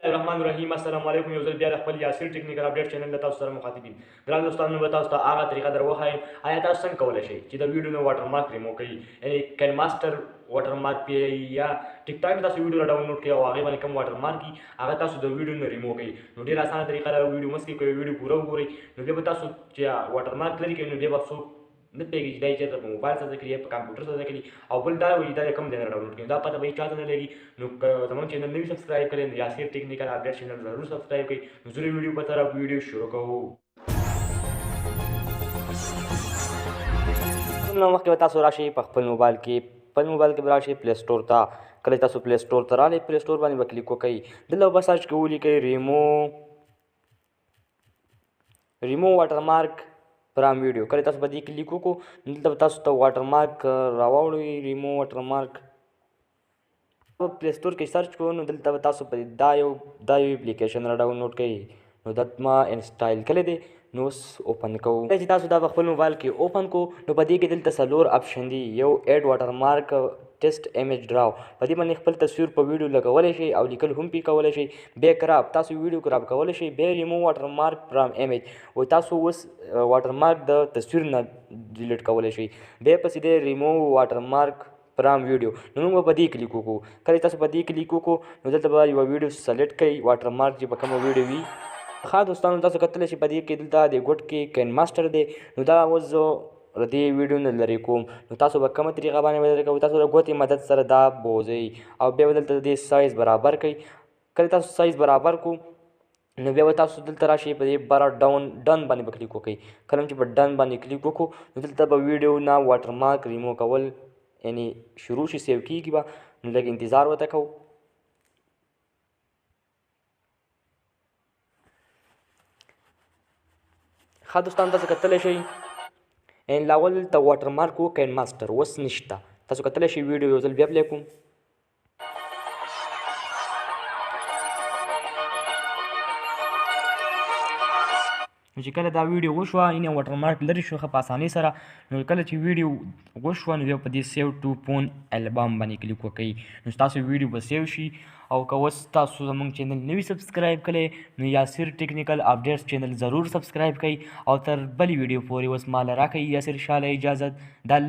الرحمن الرحیم السلام علیکم یو ځل بیا د خپل یاسر ټیکنیکل اپډیټ چینل له تاسو سره مخاطبین ګران دوستانو به تاسو ته هغه طریقه در وښایم آیا تاسو څنګه کولی شئ چې د ویډیو نه واټر مارک ریموو کوي یعنې کین ماسټر واټر مارک پې یا ټیک ټاک تاسو ویډیو را ډاونلوډ کړئ او هغې باندې کوم واټر مارک وي هغه تاسو د ویډیو نه ریموو کوي نو ډېره اسانه طریقه ده ویډیو مه سکیپ کوئ ویډیو پوره وګورئ نو بیا به تاسو چې واټر مارک لري کوي نو بیا به څوک نه پوهېږي چې دا یې چېرته په موبایل سره زده کړي یا په کمپیوټر سره زده کړي او بل دا وایي چې دا د کوم ځای نه ډاونلوډ کړي دا پته به هېڅ چاته نه لګي نو که زموږ چینل نه وي سبسکرایب کړی نو یاسر ټیکنیکل اپډیټ چینل ضرور سبسکرایب کړئ نو ضرور ویډیو په طرف ویډیو شروع کوو نو مخکې به تاسو راشئ په خپل موبایل کې به راشئ پلی سټور ته کله تاسو پلی سټور ته راغلئ پلی سټور باندې به کلیک وکړئ دلته به سرچ کې ولیکئ ریمو واټر مارک فرام ویډیو کله تاسو به دې کلیک وکړو دلته به تاسو ته واټر مارک راواړوي ریمو واټر مارک په پلی سټور کې سرچ کوو نو دلته به تاسو په دا یو اپلیکیشن را ډاونلوډ کړئ نو دا ما انسټایل کړی دی نو اوس اوپن کوو کله چې تاسو دا په خپل موبایل کې اوپن کوو نو په دې کې دلته څلور اپشن دي یو ایډ واټر مارک ټیسټ ایمیج ډراو په دې باندې خپل تصویر په ویډیو لګولی شئ او لیکل هم پې کولی شئ بیا کراپ تاسو ویډیو کراپ کولی شئ بیا ریمو واټر مارک فرام ایمیج و تاسو اوس واټر مارک د تصویر نه ډیلیټ کولی شئ بیا پسې دی ریمو واټر مارک فرام ویډیو نو موږ به په دې کلیک وکړو کله تاسو په دې کلیک وکړو نو دلته به یوه ویډیو سلیکټ کړئ واټر مارک چې په کومه ویډیو وي ښه دوستانو تاسو کتلی شئ په دې کې دلته د ګوټ کې کین ماسټر دی نو دا اوس زه د دې ویډیو نه لرې کوم نو تاسو به کومه طریقه باندې به لرې کوئ تاسو د ګوتې مدد سره دا بوځئ او بیا به دلته د دې سایز برابر کړئ کله تاسو سایز برابر کړو نو بیا به تاسو دلته راشئ په دې بره ډن باندې به کلیک وکړئ کله چې په ډن باندې کلیک وکړو نو دلته به ویډیو نه واټر مارک ریمو کول یعنې شروع شي سیو کېږي به نو لږ انتظار ورته کوو ښه دوستان تاسو کتلی شئ لاول دلته واټر مارک و کین ماسټر اوس نشته تاسو کتلی شئ ویډیو یو ځل بیا پلی کوم نو چې کله دا ویډیو وشوه یعنې واټر مارک لرې شو ښه په اسانۍ سره نو کله چې ویډیو وشوه نو بیا په دې سیو ټو فون البم باندې کلیک وکړئ نو ستاسو ویډیو به سیو شي او که اوس تاسو زموږ چینل نه وي سبسکرایب کړی نو یاسر ټیکنیکل اپډیټس چینل ضرور سبسکرایب کړئ او تر بلې ویډیو پورې اوس ما له راکوي یاسر شاله اجازت د